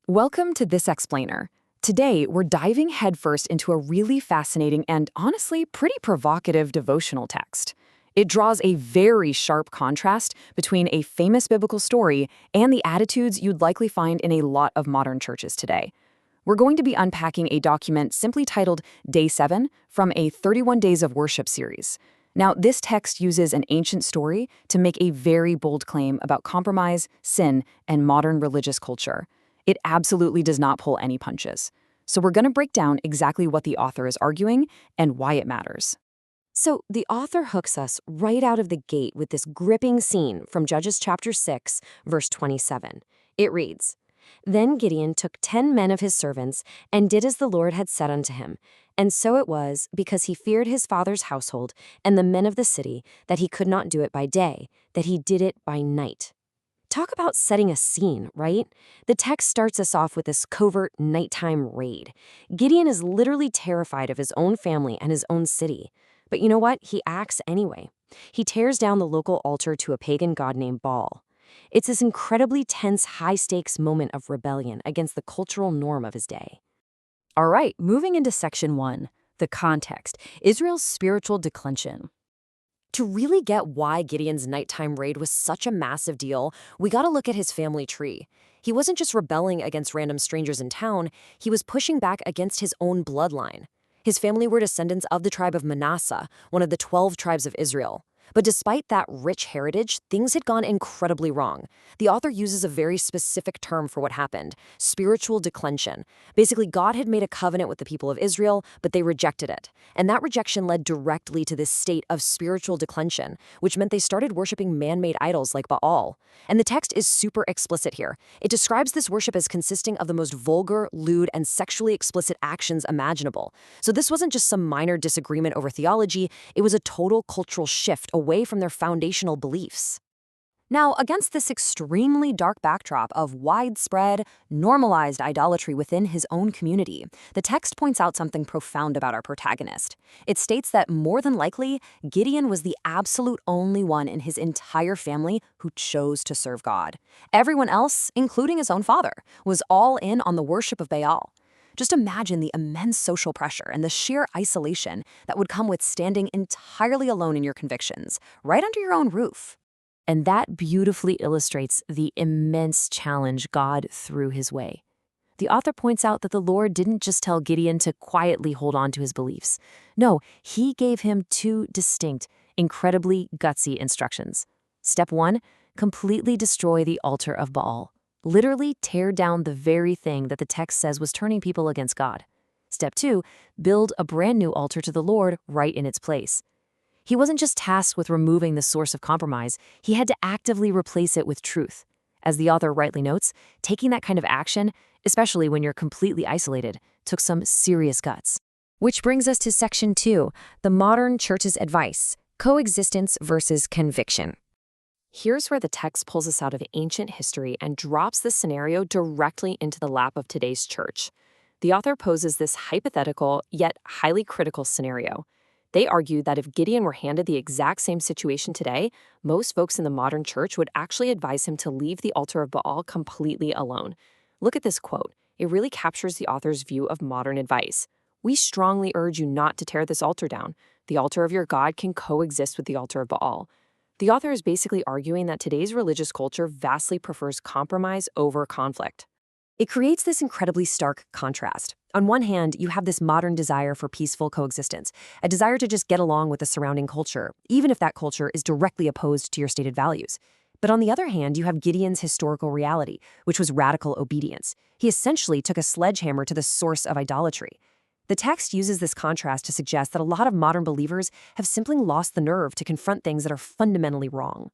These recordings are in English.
Welcome to This Explainer. Today, we're diving headfirst into a really fascinating and honestly pretty provocative devotional text. It draws a very sharp contrast between a famous biblical story and the attitudes you'd likely find in a lot of modern churches today. We're going to be unpacking a document simply titled Day 7 from a 31 Days of Worship series. Now, this text uses an ancient story to make a very bold claim about compromise, sin, and modern religious culture. It absolutely does not pull any punches. So we're going to break down exactly what the author is arguing and why it matters. So the author hooks us right out of the gate with this gripping scene from Judges chapter 6, verse 27. It reads, "Then Gideon took 10 men of his servants and did as the Lord had said unto him. And so it was, because he feared his father's household and the men of the city, that he could not do it by day, that he did it by night." Talk about setting a scene, right? The text starts us off with this covert nighttime raid. Gideon is literally terrified of his own family and his own city. But you know what? He acts anyway. He tears down the local altar to a pagan god named Baal. It's this incredibly tense, high-stakes moment of rebellion against the cultural norm of his day. All right, moving into section 1, the context, Israel's spiritual declension. To really get why Gideon's nighttime raid was such a massive deal, we gotta look at his family tree. He wasn't just rebelling against random strangers in town, he was pushing back against his own bloodline. His family were descendants of the tribe of Manasseh, one of the 12 tribes of Israel. But despite that rich heritage, things had gone incredibly wrong. The author uses a very specific term for what happened: spiritual declension. Basically, God had made a covenant with the people of Israel, but they rejected it. And that rejection led directly to this state of spiritual declension, which meant they started worshiping man-made idols like Baal. And the text is super explicit here. It describes this worship as consisting of the most vulgar, lewd, and sexually explicit actions imaginable. So this wasn't just some minor disagreement over theology, it was a total cultural shift away from their foundational beliefs. Now, against this extremely dark backdrop of widespread, normalized idolatry within his own community, the text points out something profound about our protagonist. It states that more than likely, Gideon was the absolute only one in his entire family who chose to serve God. Everyone else, including his own father, was all in on the worship of Baal. Just imagine the immense social pressure and the sheer isolation that would come with standing entirely alone in your convictions, right under your own roof. And that beautifully illustrates the immense challenge God threw his way. The author points out that the Lord didn't just tell Gideon to quietly hold on to his beliefs. No, he gave him two distinct, incredibly gutsy instructions. Step 1, completely destroy the altar of Baal. Literally tear down the very thing that the text says was turning people against God. Step 2, build a brand new altar to the Lord right in its place. He wasn't just tasked with removing the source of compromise, he had to actively replace it with truth. As the author rightly notes, taking that kind of action, especially when you're completely isolated, took some serious guts. Which brings us to section 2, the modern church's advice: coexistence versus conviction. Here's where the text pulls us out of ancient history and drops the scenario directly into the lap of today's church. The author poses this hypothetical, yet highly critical scenario. They argue that if Gideon were handed the exact same situation today, most folks in the modern church would actually advise him to leave the altar of Baal completely alone. Look at this quote. It really captures the author's view of modern advice. "We strongly urge you not to tear this altar down. The altar of your God can coexist with the altar of Baal." The author is basically arguing that today's religious culture vastly prefers compromise over conflict. It creates this incredibly stark contrast. On one hand, you have this modern desire for peaceful coexistence, a desire to just get along with the surrounding culture, even if that culture is directly opposed to your stated values. But on the other hand, you have Gideon's historical reality, which was radical obedience. He essentially took a sledgehammer to the source of idolatry. The text uses this contrast to suggest that a lot of modern believers have simply lost the nerve to confront things that are fundamentally wrong.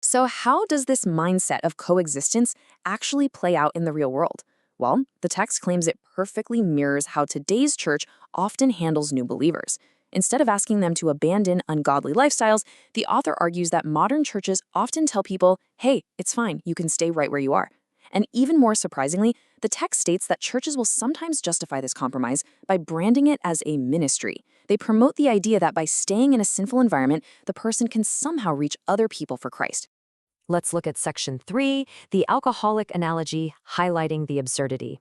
So how does this mindset of coexistence actually play out in the real world? Well, the text claims it perfectly mirrors how today's church often handles new believers. Instead of asking them to abandon ungodly lifestyles, the author argues that modern churches often tell people, hey, it's fine, you can stay right where you are. And even more surprisingly, the text states that churches will sometimes justify this compromise by branding it as a ministry. They promote the idea that by staying in a sinful environment, the person can somehow reach other people for Christ. Let's look at Section 3, the alcoholic analogy, highlighting the absurdity.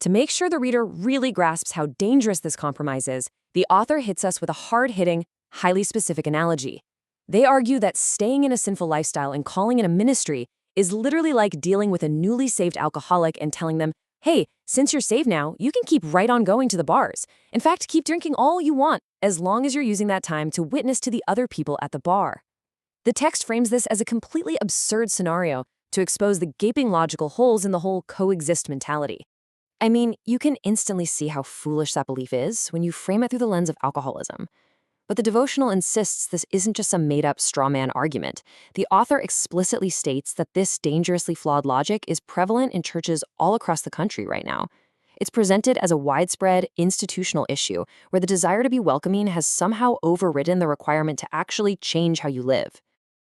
To make sure the reader really grasps how dangerous this compromise is, the author hits us with a hard-hitting, highly specific analogy. They argue that staying in a sinful lifestyle and calling it a ministry is literally like dealing with a newly saved alcoholic and telling them, hey, since you're saved now, you can keep right on going to the bars. In fact, keep drinking all you want, as long as you're using that time to witness to the other people at the bar. The text frames this as a completely absurd scenario to expose the gaping logical holes in the whole coexist mentality. I mean, you can instantly see how foolish that belief is when you frame it through the lens of alcoholism. But the devotional insists this isn't just some made-up straw man argument. The author explicitly states that this dangerously flawed logic is prevalent in churches all across the country right now. It's presented as a widespread, institutional issue where the desire to be welcoming has somehow overridden the requirement to actually change how you live.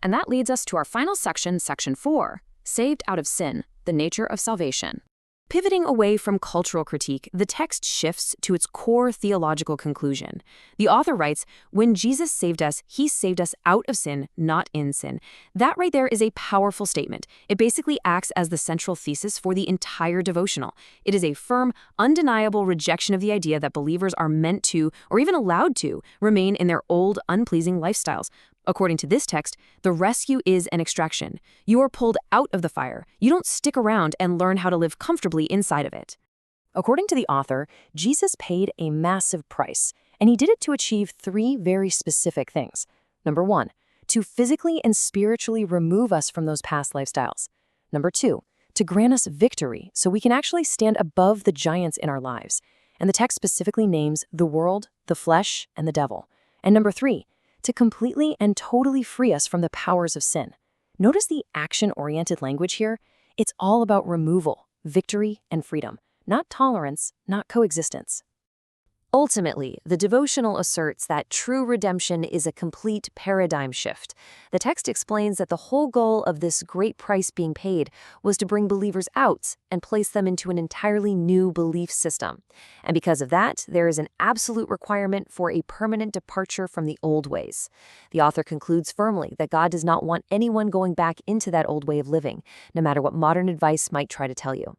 And that leads us to our final section, Section 4, Saved Out of Sin, the Nature of Salvation. Pivoting away from cultural critique, the text shifts to its core theological conclusion. The author writes, when Jesus saved us, he saved us out of sin, not in sin. That right there is a powerful statement. It basically acts as the central thesis for the entire devotional. It is a firm, undeniable rejection of the idea that believers are meant to, or even allowed to, remain in their old, unpleasing lifestyles. According to this text, the rescue is an extraction. You are pulled out of the fire. You don't stick around and learn how to live comfortably inside of it. According to the author, Jesus paid a massive price, and he did it to achieve 3 very specific things. Number 1, to physically and spiritually remove us from those past lifestyles. Number 2, to grant us victory so we can actually stand above the giants in our lives. And the text specifically names the world, the flesh, and the devil. And number 3, to completely and totally free us from the powers of sin. Notice the action-oriented language here. It's all about removal, victory, and freedom, not tolerance, not coexistence. Ultimately, the devotional asserts that true redemption is a complete paradigm shift. The text explains that the whole goal of this great price being paid was to bring believers out and place them into an entirely new belief system. And because of that, there is an absolute requirement for a permanent departure from the old ways. The author concludes firmly that God does not want anyone going back into that old way of living, no matter what modern advice might try to tell you.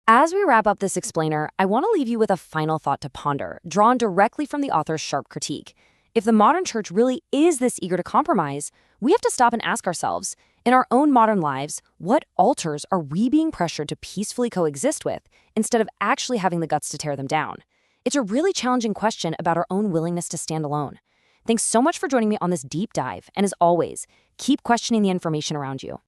As we wrap up this explainer, I want to leave you with a final thought to ponder, drawn directly from the author's sharp critique. If the modern church really is this eager to compromise, we have to stop and ask ourselves, in our own modern lives, what altars are we being pressured to peacefully coexist with, instead of actually having the guts to tear them down? It's a really challenging question about our own willingness to stand alone. Thanks so much for joining me on this deep dive, and as always, keep questioning the information around you.